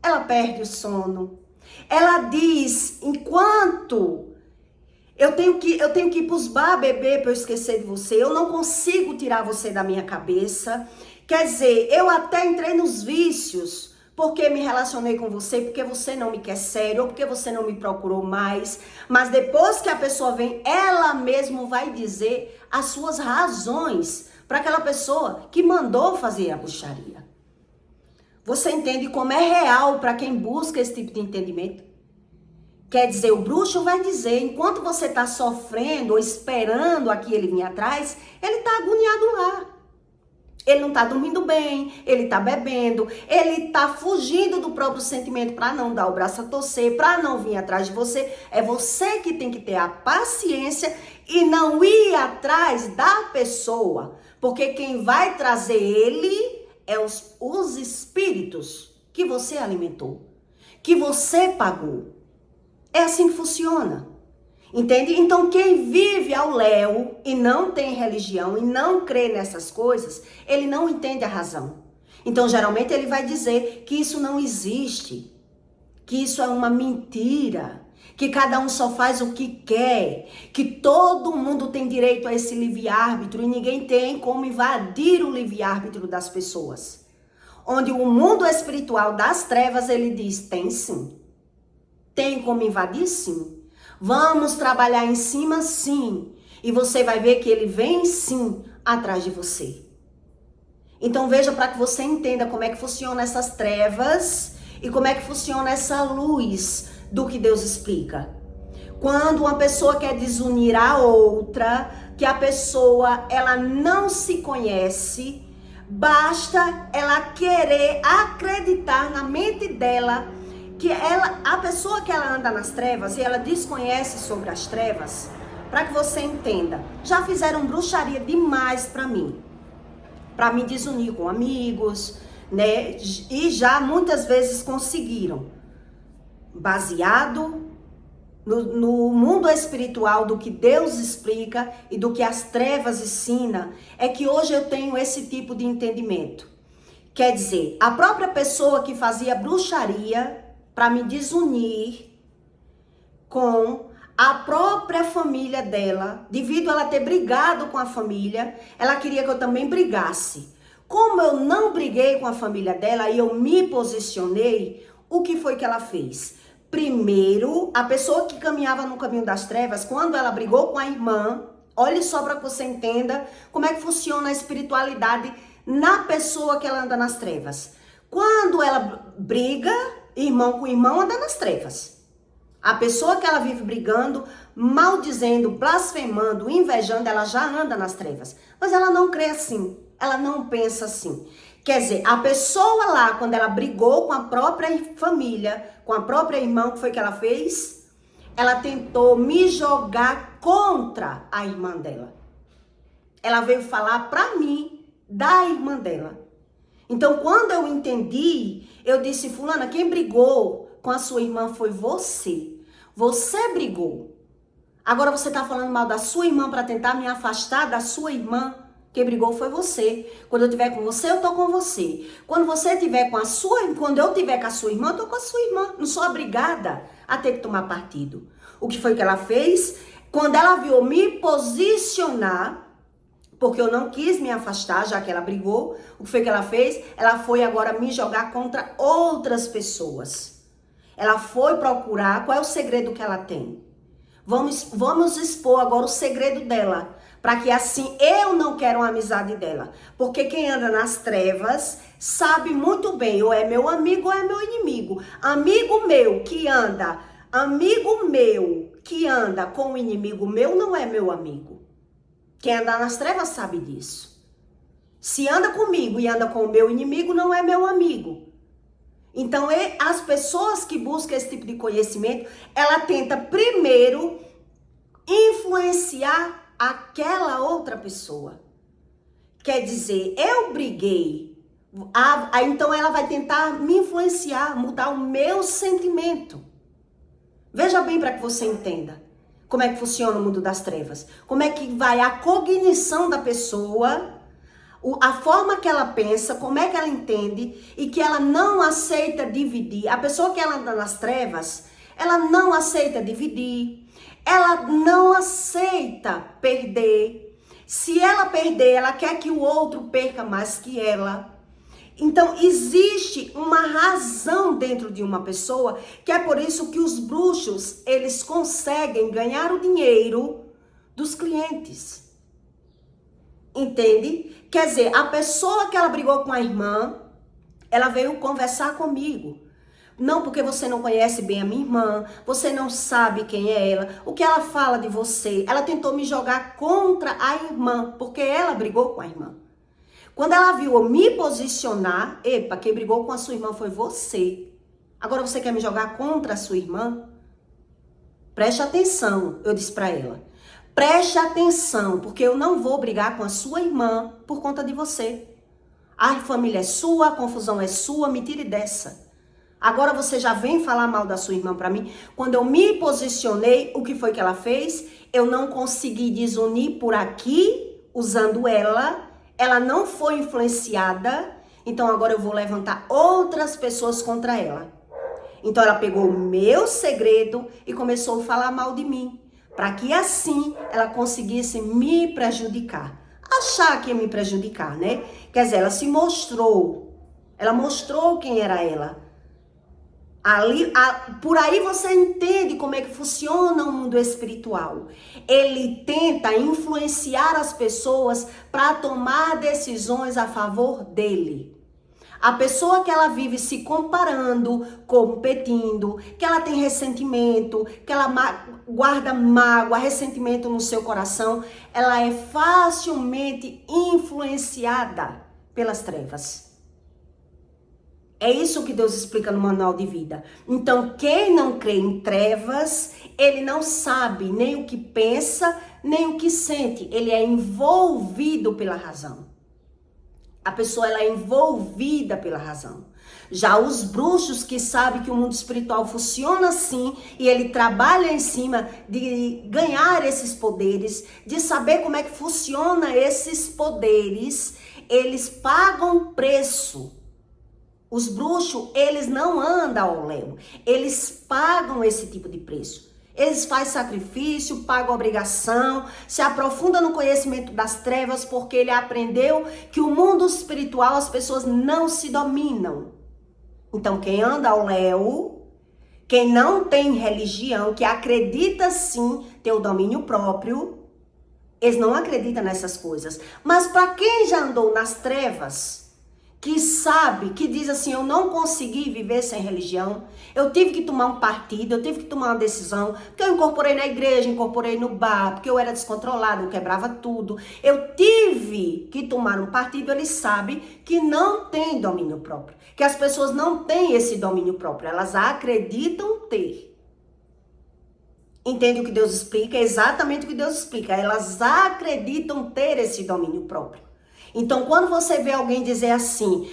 ela perde o sono. Ela diz, enquanto eu tenho que ir para os bar beber para eu esquecer de você, eu não consigo tirar você da minha cabeça. Quer dizer, eu até entrei nos vícios, porque me relacionei com você, porque você não me quer sério, ou porque você não me procurou mais. Mas depois que a pessoa vem, ela mesma vai dizer as suas razões para aquela pessoa que mandou fazer a bruxaria. Você entende como é real para quem busca esse tipo de entendimento? Quer dizer, o bruxo vai dizer, enquanto você está sofrendo ou esperando aqui ele vir atrás, ele está agoniado lá. Ele não está dormindo bem, ele está bebendo, ele está fugindo do próprio sentimento para não dar o braço a torcer, para não vir atrás de você. É você que tem que ter a paciência e não ir atrás da pessoa. Porque quem vai trazer ele é os espíritos que você alimentou, que você pagou. É assim que funciona. Entende? Então, quem vive ao léu e não tem religião e não crê nessas coisas, ele não entende a razão. Então, geralmente, ele vai dizer que isso não existe, que isso é uma mentira, que cada um só faz o que quer, que todo mundo tem direito a esse livre-árbitro e ninguém tem como invadir o livre-árbitro das pessoas. Onde o mundo espiritual das trevas, ele diz, tem sim. Tem como invadir sim. Vamos trabalhar em cima sim. E você vai ver que ele vem sim atrás de você. Então veja para que você entenda como é que funciona essas trevas e como é que funciona essa luz do que Deus explica. Quando uma pessoa quer desunir a outra, que a pessoa ela não se conhece, basta ela querer acreditar na mente dela que a pessoa que ela anda nas trevas e ela desconhece sobre as trevas, para que você entenda, já fizeram bruxaria demais para mim. para me desunir com amigos, né? E já muitas vezes conseguiram, baseado no mundo espiritual, do que Deus explica e do que as trevas ensina, é que hoje eu tenho esse tipo de entendimento. Quer dizer, a própria pessoa que fazia bruxaria para me desunir com a própria família dela, devido a ela ter brigado com a família, ela queria que eu também brigasse. Como eu não briguei com a família dela e eu me posicionei, o que foi que ela fez? Primeiro, a pessoa que caminhava no caminho das trevas, quando ela brigou com a irmã, olhe só para que você entenda como é que funciona a espiritualidade na pessoa que ela anda nas trevas. Quando ela briga, irmão com irmão anda nas trevas. A pessoa que ela vive brigando, maldizendo, blasfemando, invejando, ela já anda nas trevas. Mas ela não crê assim, ela não pensa assim. Quer dizer, a pessoa lá, quando ela brigou com a própria família, com a própria irmã, o que foi que ela fez? Ela tentou me jogar contra a irmã dela. Ela veio falar pra mim da irmã dela. Então, quando eu entendi, eu disse, fulana, quem brigou com a sua irmã foi você. Você brigou. Agora você tá falando mal da sua irmã para tentar me afastar da sua irmã. Quem brigou foi você. Quando eu tiver com você, eu tô com você. Quando você tiver com a sua, quando eu tiver com a sua irmã, eu tô com a sua irmã. Não sou obrigada a ter que tomar partido. O que foi que ela fez? Quando ela viu me posicionar, porque eu não quis me afastar, já que ela brigou, o que foi que ela fez? Ela foi agora me jogar contra outras pessoas. Ela foi procurar qual é o segredo que ela tem. Vamos expor agora o segredo dela, para que assim eu não quero uma amizade dela. Porque quem anda nas trevas sabe muito bem, ou é meu amigo ou é meu inimigo. Amigo meu que anda com o inimigo meu não é meu amigo. Quem anda nas trevas sabe disso. Se anda comigo e anda com o meu inimigo, não é meu amigo. Então, as pessoas que buscam esse tipo de conhecimento, ela tenta primeiro influenciar aquela outra pessoa. Quer dizer, eu briguei, então ela vai tentar me influenciar, mudar o meu sentimento. Veja bem para que você entenda como é que funciona o mundo das trevas. Como é que vai a cognição da pessoa, a forma que ela pensa, como é que ela entende e que ela não aceita dividir. A pessoa que ela anda nas trevas, ela não aceita dividir, ela não aceita perder. Se ela perder, ela quer que o outro perca mais que ela. Então, existe uma razão dentro de uma pessoa, que é por isso que os bruxos, eles conseguem ganhar o dinheiro dos clientes. Entende? Quer dizer, a pessoa que ela brigou com a irmã, ela veio conversar comigo. Não porque você não conhece bem a minha irmã, você não sabe quem é ela, o que ela fala de você. Ela tentou me jogar contra a irmã, porque ela brigou com a irmã. Quando ela viu eu me posicionar, epa, quem brigou com a sua irmã foi você. Agora você quer me jogar contra a sua irmã? Preste atenção, eu disse pra ela. Preste atenção, porque eu não vou brigar com a sua irmã por conta de você. A família é sua, a confusão é sua, me tire dessa. Agora você já vem falar mal da sua irmã pra mim. Quando eu me posicionei, o que foi que ela fez? Eu não consegui desunir por aqui, usando ela. Ela não foi influenciada, então agora eu vou levantar outras pessoas contra ela. Então ela pegou o meu segredo e começou a falar mal de mim, para que assim ela conseguisse me prejudicar. Achar que ia me prejudicar, né? Quer dizer, ela mostrou quem era ela. Por aí você entende como é que funciona o mundo espiritual. Ele tenta influenciar as pessoas para tomar decisões a favor dele. A pessoa que ela vive se comparando, competindo, que ela tem ressentimento, que ela guarda mágoa, ressentimento no seu coração, ela é facilmente influenciada pelas trevas. É isso que Deus explica no manual de vida. Então, quem não crê em trevas, ele não sabe nem o que pensa, nem o que sente. Ele é envolvido pela razão. A pessoa ela é envolvida pela razão. Já os bruxos que sabem que o mundo espiritual funciona assim e ele trabalha em cima de ganhar esses poderes, de saber como é que funciona esses poderes, eles pagam preço. Os bruxos, eles não andam ao léu, eles pagam esse tipo de preço. Eles fazem sacrifício, pagam obrigação, se aprofundam no conhecimento das trevas, porque ele aprendeu que o mundo espiritual as pessoas não se dominam. Então quem anda ao léu, quem não tem religião, que acredita sim ter o domínio próprio, eles não acreditam nessas coisas. Mas para quem já andou nas trevas, que sabe, que diz assim, eu não consegui viver sem religião, eu tive que tomar um partido, eu tive que tomar uma decisão, porque eu incorporei na igreja, incorporei no bar, porque eu era descontrolado, eu quebrava tudo, eu tive que tomar um partido, ele sabe que não tem domínio próprio, que as pessoas não têm esse domínio próprio, elas acreditam ter. Entende o que Deus explica? É exatamente o que Deus explica, elas acreditam ter esse domínio próprio. Então, quando você vê alguém dizer assim,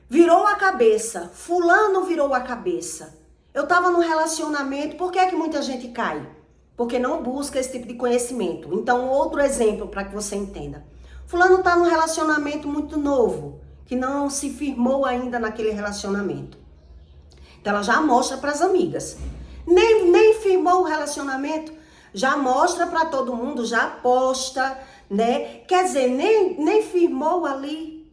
virou a cabeça, fulano virou a cabeça, eu tava num relacionamento, por que é que muita gente cai? Porque não busca esse tipo de conhecimento. Então, outro exemplo para que você entenda. Fulano tá num relacionamento muito novo, que não se firmou ainda naquele relacionamento. Então, ela já mostra para as amigas. Nem firmou o relacionamento, já mostra para todo mundo, já posta, né? Quer dizer, nem firmou ali.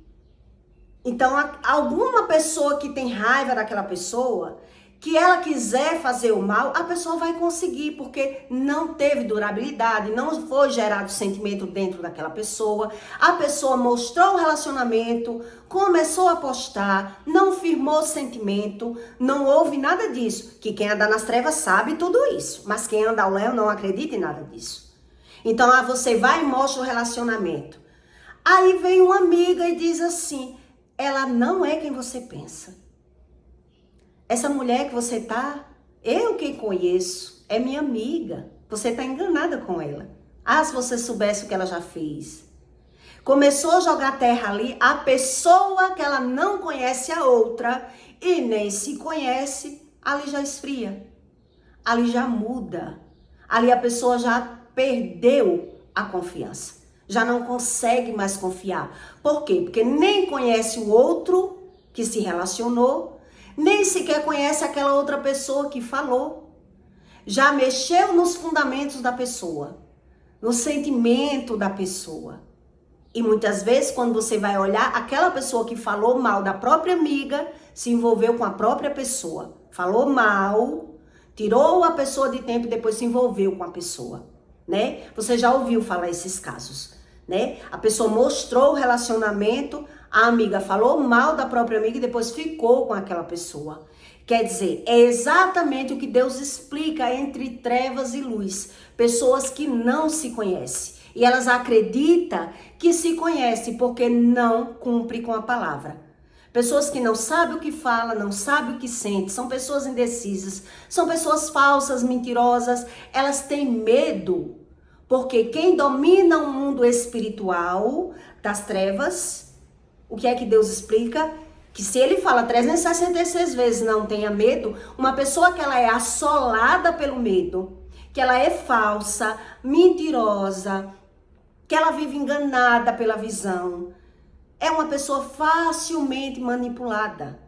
Então, alguma pessoa que tem raiva daquela pessoa, que ela quiser fazer o mal, a pessoa vai conseguir, porque não teve durabilidade, não foi gerado sentimento dentro daquela pessoa. A pessoa mostrou o relacionamento, começou a postar, não firmou sentimento, não houve nada disso. Que quem anda nas trevas sabe tudo isso, mas quem anda ao léu não acredita em nada disso. Então, você vai e mostra o relacionamento. Aí vem uma amiga e diz assim, ela não é quem você pensa. Essa mulher que você tá, eu quem conheço, é minha amiga. Você tá enganada com ela. Ah, se você soubesse o que ela já fez. Começou a jogar terra ali, a pessoa que ela não conhece a outra e nem se conhece, ali já esfria. Ali já muda. Ali a pessoa já perdeu a confiança. Já não consegue mais confiar. Por quê? Porque nem conhece o outro que se relacionou, nem sequer conhece aquela outra pessoa que falou. Já mexeu nos fundamentos da pessoa, no sentimento da pessoa. E muitas vezes, quando você vai olhar, aquela pessoa que falou mal da própria amiga, se envolveu com a própria pessoa. Falou mal, tirou a pessoa de tempo e depois se envolveu com a pessoa, né? Você já ouviu falar esses casos, né? A pessoa mostrou o relacionamento, a amiga falou mal da própria amiga e depois ficou com aquela pessoa. Quer dizer, é exatamente o que Deus explica entre trevas e luz. Pessoas que não se conhecem. E elas acreditam que se conhecem porque não cumprem com a palavra. Pessoas que não sabem o que fala, não sabem o que sente, são pessoas indecisas, são pessoas falsas, mentirosas. Elas têm medo, porque quem domina o mundo espiritual das trevas, o que é que Deus explica? Que se ele fala 366 vezes não tenha medo, uma pessoa que ela é assolada pelo medo, que ela é falsa, mentirosa, que ela vive enganada pela visão, é uma pessoa facilmente manipulada.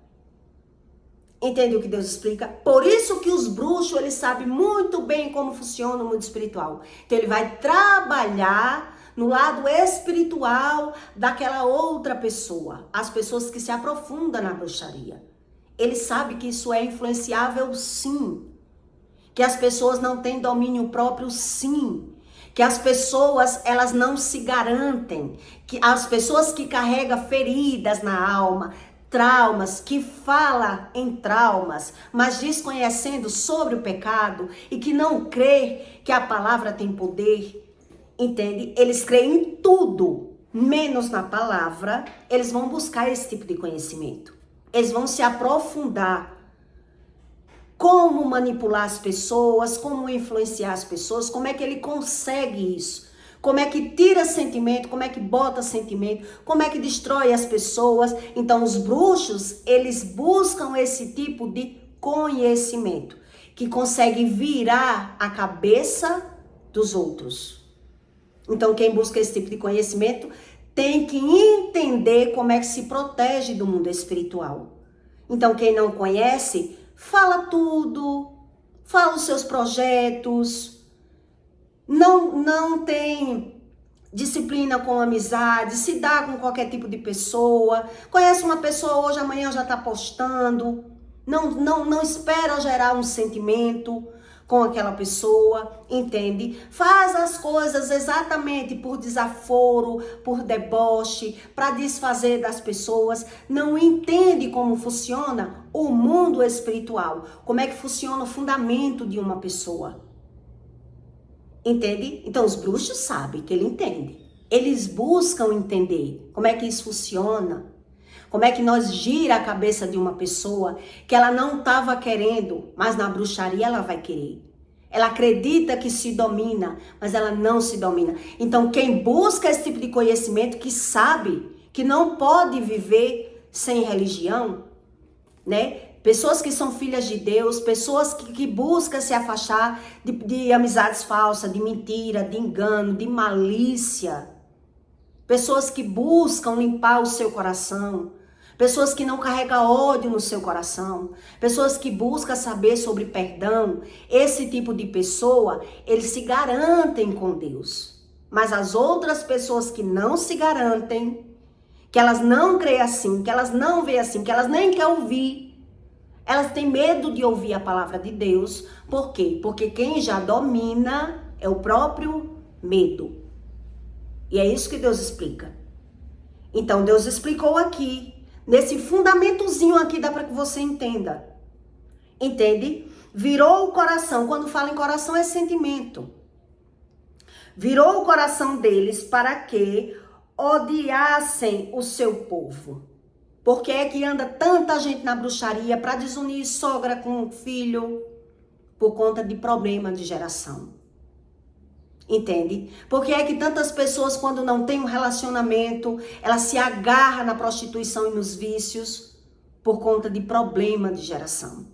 Entende o que Deus explica? Por isso que os bruxos, eles sabem muito bem como funciona o mundo espiritual. Então ele vai trabalhar no lado espiritual daquela outra pessoa. As pessoas que se aprofundam na bruxaria. Ele sabe que isso é influenciável, sim. Que as pessoas não têm domínio próprio, sim. Que as pessoas, elas não se garantem. Que as pessoas que carregam feridas na alma, traumas, que fala em traumas, mas desconhecendo sobre o pecado e que não crê que a palavra tem poder, entende? Eles creem em tudo, menos na palavra. Eles vão buscar esse tipo de conhecimento. Eles vão se aprofundar. Como manipular as pessoas, como influenciar as pessoas, como é que ele consegue isso? como é que tira sentimento, como é que bota sentimento, como é que destrói as pessoas. Então os bruxos, eles buscam esse tipo de conhecimento, que consegue virar a cabeça dos outros. Então quem busca esse tipo de conhecimento tem que entender como é que se protege do mundo espiritual. Então quem não conhece, fala tudo, fala os seus projetos, não tem disciplina com amizade, se dá com qualquer tipo de pessoa, conhece uma pessoa hoje, amanhã já está postando, não espera gerar um sentimento com aquela pessoa, entende? Faz as coisas exatamente por desaforo, por deboche, para desfazer das pessoas, não entende como funciona o mundo espiritual, como é que funciona o fundamento de uma pessoa. Entende? Então os bruxos sabem que ele entende. Eles buscam entender como é que isso funciona. Como é que nós gira a cabeça de uma pessoa que ela não estava querendo, mas na bruxaria ela vai querer. Ela acredita que se domina, mas ela não se domina. Então quem busca esse tipo de conhecimento, que sabe que não pode viver sem religião, né? Pessoas que são filhas de Deus, pessoas que buscam se afastar de amizades falsas, de mentira, de engano, de malícia. Pessoas que buscam limpar o seu coração. Pessoas que não carregam ódio no seu coração. Pessoas que buscam saber sobre perdão. Esse tipo de pessoa, eles se garantem com Deus. Mas as outras pessoas que não se garantem, que elas não creem assim, que elas não veem assim, que elas nem querem ouvir, elas têm medo de ouvir a palavra de Deus. Por quê? Porque quem já domina é o próprio medo. E é isso que Deus explica. Então Deus explicou aqui, nesse fundamentozinho aqui, dá para que você entenda. Entende? Virou o coração. Quando fala em coração é sentimento. Virou o coração deles para que odiassem o seu povo. Por que é que anda tanta gente na bruxaria para desunir sogra com filho? Por conta de problema de geração. Entende? Por que é que tantas pessoas, quando não tem um relacionamento, elas se agarram na prostituição e nos vícios? Por conta de problema de geração.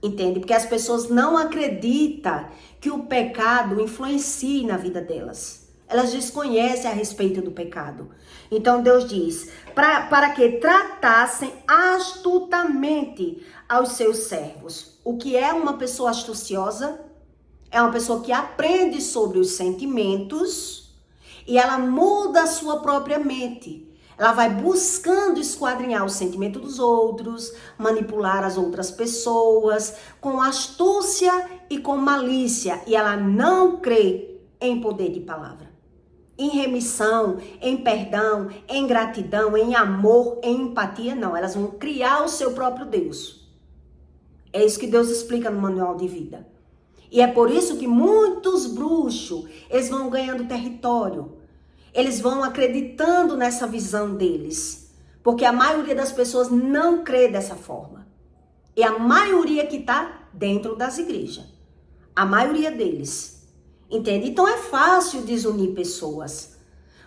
Entende? Porque as pessoas não acreditam que o pecado influencie na vida delas. Elas desconhecem a respeito do pecado. Então Deus diz, para que tratassem astutamente aos seus servos. O que é uma pessoa astuciosa? É uma pessoa que aprende sobre os sentimentos e ela muda a sua própria mente. Ela vai buscando esquadrinhar o sentimento dos outros, manipular as outras pessoas com astúcia e com malícia. E ela não crê em poder de palavra. Em remissão, em perdão, em gratidão, em amor, em empatia, não. Elas vão criar o seu próprio Deus. É isso que Deus explica no manual de vida. E é por isso que muitos bruxos, eles vão ganhando território. Eles vão acreditando nessa visão deles. Porque a maioria das pessoas não crê dessa forma. E a maioria que está dentro das igrejas. A maioria deles. Entende? Então é fácil desunir pessoas.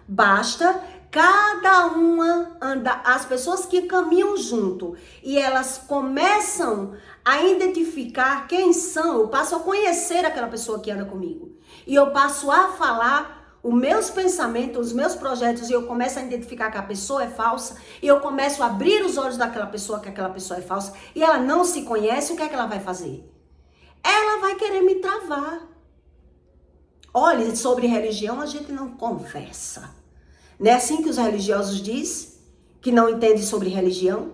Basta cada uma andar, as pessoas que caminham junto e elas começam a identificar quem são, eu passo a conhecer aquela pessoa que anda comigo. E eu passo a falar os meus pensamentos, os meus projetos, e eu começo a identificar que a pessoa é falsa, e eu começo a abrir os olhos daquela pessoa que aquela pessoa é falsa, e ela não se conhece, o que é que ela vai fazer? Ela vai querer me travar. Olha, sobre religião a gente não conversa. Não é assim que os religiosos dizem? Que não entendem sobre religião?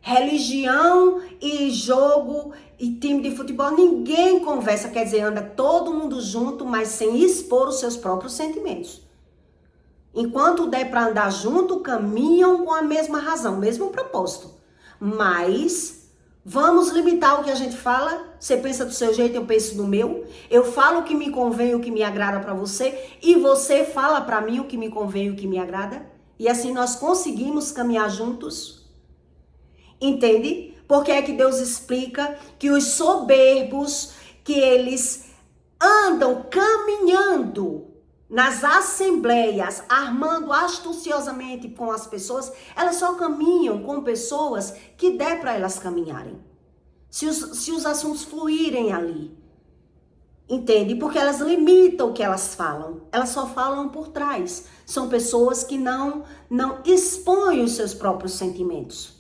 Religião e jogo e time de futebol, ninguém conversa. Quer dizer, anda todo mundo junto, mas sem expor os seus próprios sentimentos. Enquanto der para andar junto, caminham com a mesma razão, mesmo propósito. Mas vamos limitar o que a gente fala. Você pensa do seu jeito, eu penso do meu. Eu falo o que me convém, o que me agrada para você. E você fala para mim o que me convém, o que me agrada. E assim nós conseguimos caminhar juntos. Entende? Porque é que Deus explica que os soberbos, que eles andam caminhando nas assembleias, armando astuciosamente com as pessoas, elas só caminham com pessoas que der para elas caminharem. Se os assuntos fluírem ali. Entende? Porque elas limitam o que elas falam. Elas só falam por trás. São pessoas que não expõem os seus próprios sentimentos.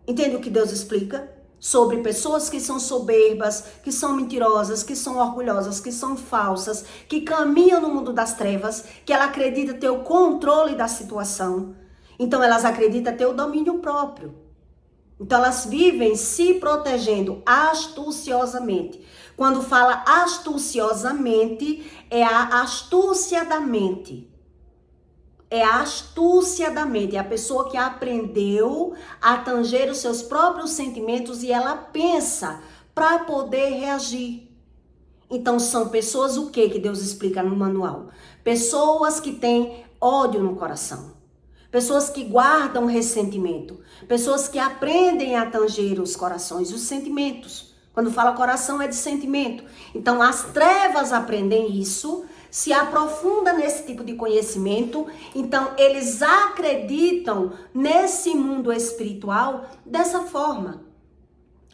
Entende o que Deus explica? Sobre pessoas que são soberbas, que são mentirosas, que são orgulhosas, que são falsas, que caminham no mundo das trevas, que ela acredita ter o controle da situação. Então elas acreditam ter o domínio próprio. Então elas vivem se protegendo astuciosamente. Quando fala astuciosamente, é a astúcia da mente. É a astúcia da mente, é a pessoa que aprendeu a tanger os seus próprios sentimentos e ela pensa para poder reagir. Então são pessoas o que Deus explica no manual? Pessoas que têm ódio no coração. Pessoas que guardam ressentimento. Pessoas que aprendem a tanger os corações e os sentimentos. Quando fala coração é de sentimento. Então as trevas aprendem isso, se aprofunda nesse tipo de conhecimento, então eles acreditam nesse mundo espiritual dessa forma.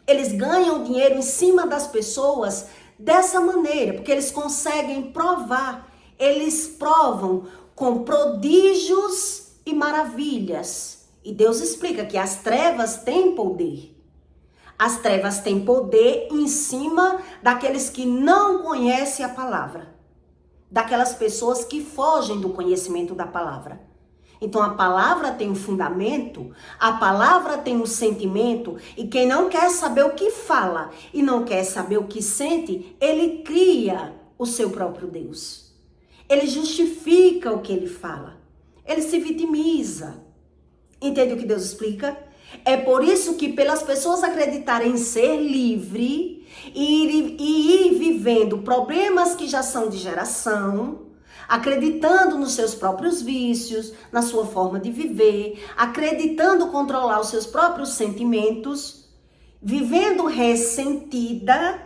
Eles ganham dinheiro em cima das pessoas dessa maneira, porque eles conseguem provar, eles provam com prodígios e maravilhas. E Deus explica que as trevas têm poder. As trevas têm poder em cima daqueles que não conhecem a palavra. Daquelas pessoas que fogem do conhecimento da palavra. Então a palavra tem um fundamento, a palavra tem um sentimento, e quem não quer saber o que fala e não quer saber o que sente, ele cria o seu próprio Deus. Ele justifica o que ele fala. Ele se vitimiza. Entende o que Deus explica? É por isso que pelas pessoas acreditarem em ser livre e ir vivendo problemas que já são de geração, acreditando nos seus próprios vícios, na sua forma de viver, acreditando controlar os seus próprios sentimentos, vivendo ressentida,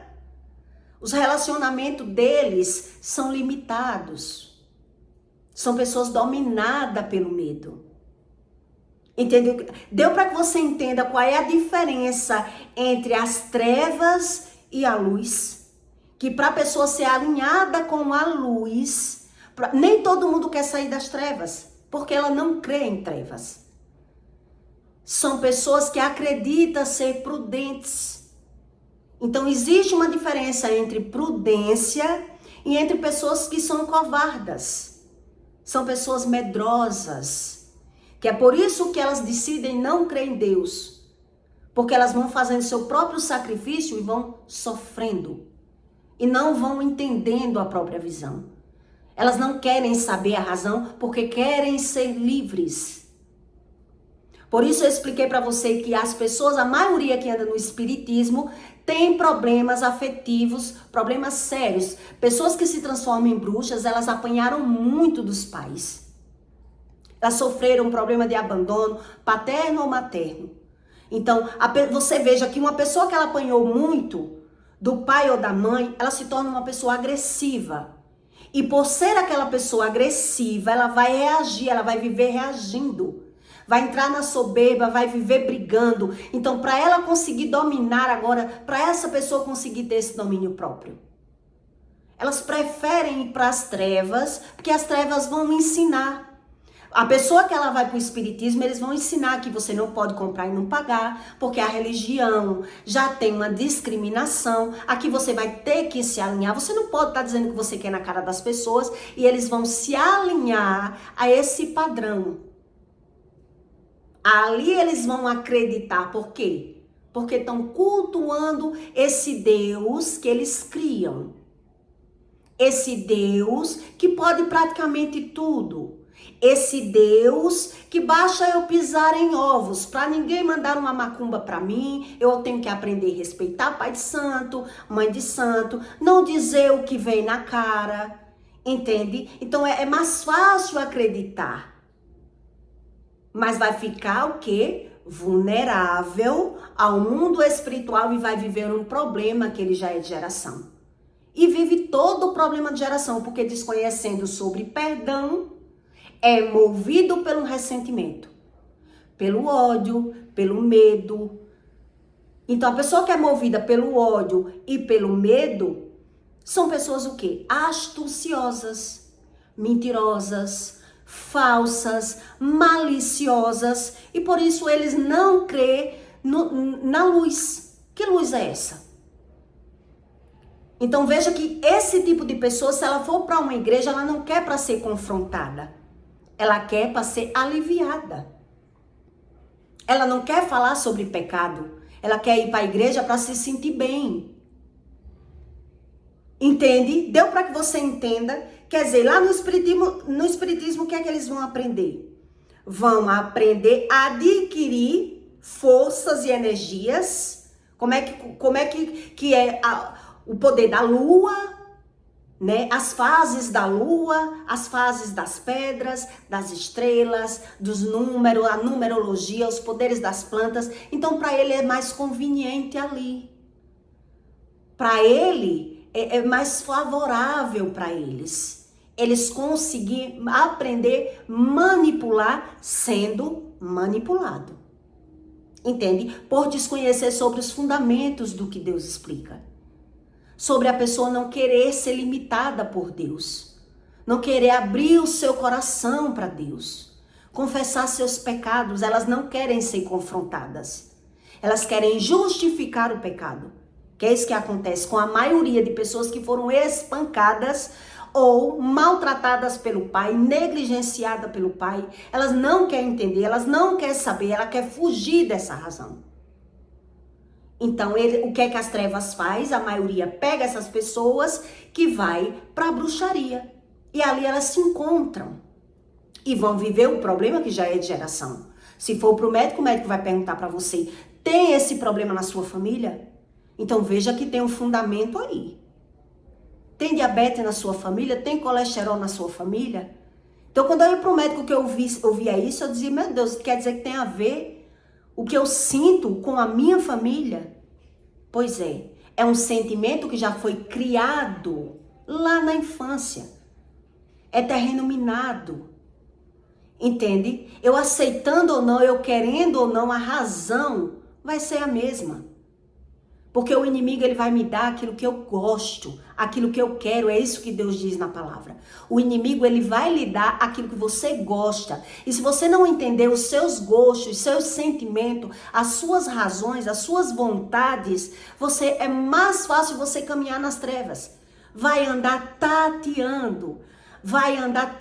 os relacionamentos deles são limitados. São pessoas dominadas pelo medo. Entendeu? Deu para que você entenda qual é a diferença entre as trevas e a luz? Que para a pessoa ser alinhada com a luz, nem todo mundo quer sair das trevas, porque ela não crê em trevas. São pessoas que acreditam ser prudentes. Então existe uma diferença entre prudência e entre pessoas que são covardas. São pessoas medrosas. Que é por isso que elas decidem não crer em Deus. Porque elas vão fazendo seu próprio sacrifício e vão sofrendo. E não vão entendendo a própria visão. Elas não querem saber a razão porque querem ser livres. Por isso eu expliquei para você que as pessoas, a maioria que anda no espiritismo, tem problemas afetivos, problemas sérios. Pessoas que se transformam em bruxas, elas apanharam muito dos pais. Elas sofreram um problema de abandono, paterno ou materno. Então, você veja que uma pessoa que ela apanhou muito do pai ou da mãe, ela se torna uma pessoa agressiva. E por ser aquela pessoa agressiva, ela vai reagir, ela vai viver reagindo. Vai entrar na soberba, vai viver brigando. Então, para ela conseguir dominar agora, para essa pessoa conseguir ter esse domínio próprio, elas preferem ir para as trevas, porque as trevas vão ensinar. A pessoa que ela vai para o espiritismo, eles vão ensinar que você não pode comprar e não pagar, porque a religião já tem uma discriminação, aqui você vai ter que se alinhar, você não pode estar dizendo que você quer na cara das pessoas, e eles vão se alinhar a esse padrão. Ali eles vão acreditar, por quê? Porque estão cultuando esse Deus que eles criam. Esse Deus que pode praticamente tudo. Esse Deus que basta eu pisar em ovos, para ninguém mandar uma macumba para mim, eu tenho que aprender a respeitar pai de santo, mãe de santo, não dizer o que vem na cara, entende? Então é mais fácil acreditar, mas vai ficar o quê? Vulnerável ao mundo espiritual e vai viver um problema que ele já é de geração. e vive todo o problema de geração, porque desconhecendo sobre perdão, é movido pelo ressentimento, pelo ódio, pelo medo. Então, a pessoa que é movida pelo ódio e pelo medo são pessoas o quê? Astuciosas, mentirosas, falsas, maliciosas, e por isso eles não crêem na luz. Que luz é essa? Então veja que esse tipo de pessoa, se ela for para uma igreja, ela não quer para ser confrontada. Ela quer para ser aliviada. Ela não quer falar sobre pecado. Ela quer ir para a igreja para se sentir bem. Entende? Deu para que você entenda? Quer dizer, lá no espiritismo, o que é que eles vão aprender? Vão aprender a adquirir forças e energias. Como é que é o poder da lua, né? As fases da lua, as fases das pedras, das estrelas, dos números, a numerologia, os poderes das plantas. Então, para ele é mais conveniente ali. Para ele é mais favorável para eles. Eles conseguirem aprender a manipular sendo manipulado. Entende? Por desconhecer sobre os fundamentos do que Deus explica. Sobre a pessoa não querer ser limitada por Deus. Não querer abrir o seu coração para Deus. Confessar seus pecados. Elas não querem ser confrontadas. Elas querem justificar o pecado. Que é isso que acontece com a maioria de pessoas que foram espancadas ou maltratadas pelo pai, negligenciadas pelo pai. Elas não querem entender, elas não querem saber, ela quer fugir dessa razão. Então, o que é que as trevas faz? A maioria pega essas pessoas que vai para a bruxaria. E ali elas se encontram. E vão viver o problema que já é de geração. Se for para o médico vai perguntar para você, tem esse problema na sua família? Então, veja que tem um fundamento aí. Tem diabetes na sua família? Tem colesterol na sua família? Então, quando eu ia para o médico que eu ouvia isso, eu dizia, meu Deus, quer dizer que tem a ver o que eu sinto com a minha família? Pois é um sentimento que já foi criado lá na infância. É terreno minado. Entende? Eu aceitando ou não, eu querendo ou não, a razão vai ser a mesma. Porque o inimigo, ele vai me dar aquilo que eu gosto, aquilo que eu quero, é isso que Deus diz na palavra. O inimigo, ele vai lhe dar aquilo que você gosta. E se você não entender os seus gostos, os seus sentimentos, as suas razões, as suas vontades, é mais fácil você caminhar nas trevas. Vai andar tateando, vai andar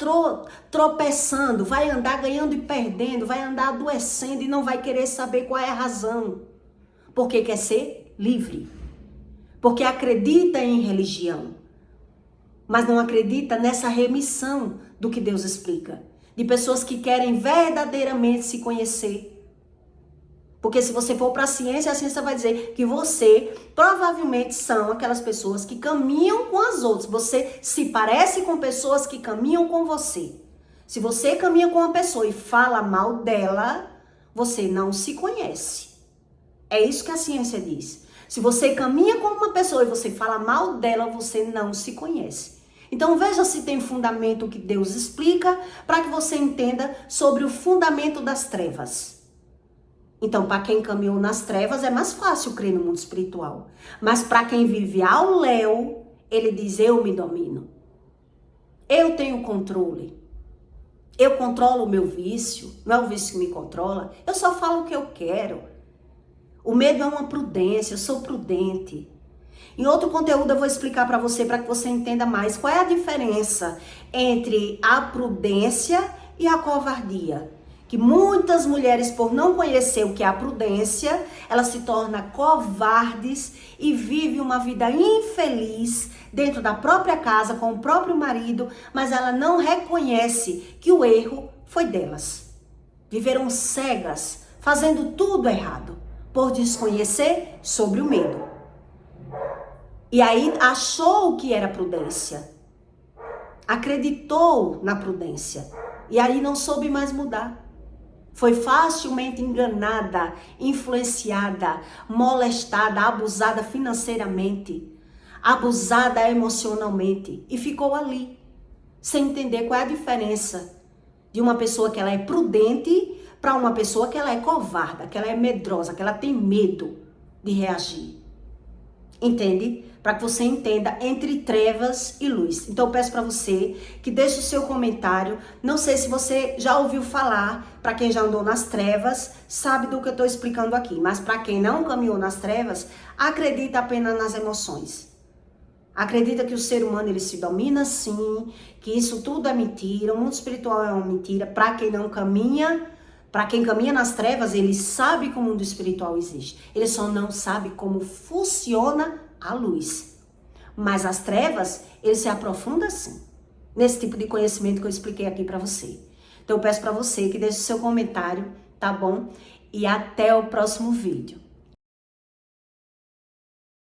tropeçando, vai andar ganhando e perdendo, vai andar adoecendo e não vai querer saber qual é a razão. Porque quer ser livre, porque acredita em religião, mas não acredita nessa remissão do que Deus explica, de pessoas que querem verdadeiramente se conhecer. Porque se você for para a ciência vai dizer que você provavelmente são aquelas pessoas que caminham com as outras, você se parece com pessoas que caminham com você. Se você caminha com uma pessoa e fala mal dela, você não se conhece. É isso que a ciência diz. Se você caminha com uma pessoa e você fala mal dela, você não se conhece. Então veja se tem fundamento que Deus explica para que você entenda sobre o fundamento das trevas. Então, para quem caminhou nas trevas, é mais fácil crer no mundo espiritual. Mas para quem vive ao léu, ele diz, eu me domino. Eu tenho controle. Eu controlo o meu vício. Não é o vício que me controla. Eu só falo o que eu quero. O medo é uma prudência, eu sou prudente. Em outro conteúdo eu vou explicar para você que você entenda mais qual é a diferença entre a prudência e a covardia. Que muitas mulheres, por não conhecer o que é a prudência, elas se tornam covardes e vivem uma vida infeliz dentro da própria casa, com o próprio marido, mas ela não reconhece que o erro foi delas. Viveram cegas, fazendo tudo errado, por desconhecer sobre o medo. E aí achou que era prudência. Acreditou na prudência. E aí não soube mais mudar. Foi facilmente enganada, influenciada, molestada, abusada financeiramente. abusada emocionalmente e ficou ali, sem entender qual é a diferença de uma pessoa que ela é prudente para uma pessoa que ela é covarda, que ela é medrosa, que ela tem medo de reagir. Entende? Para que você entenda entre trevas e luz. Então eu peço para você que deixe o seu comentário. Não sei se você já ouviu falar, para quem já andou nas trevas, sabe do que eu estou explicando aqui. Mas para quem não caminhou nas trevas, acredita apenas nas emoções. Acredita que o ser humano ele se domina sim, que isso tudo é mentira, o mundo espiritual é uma mentira. Para quem não caminha, para quem caminha nas trevas, ele sabe que o mundo espiritual existe. Ele só não sabe como funciona a luz. Mas as trevas, ele se aprofunda sim, nesse tipo de conhecimento que eu expliquei aqui para você. Então eu peço para você que deixe o seu comentário, tá bom? E até o próximo vídeo.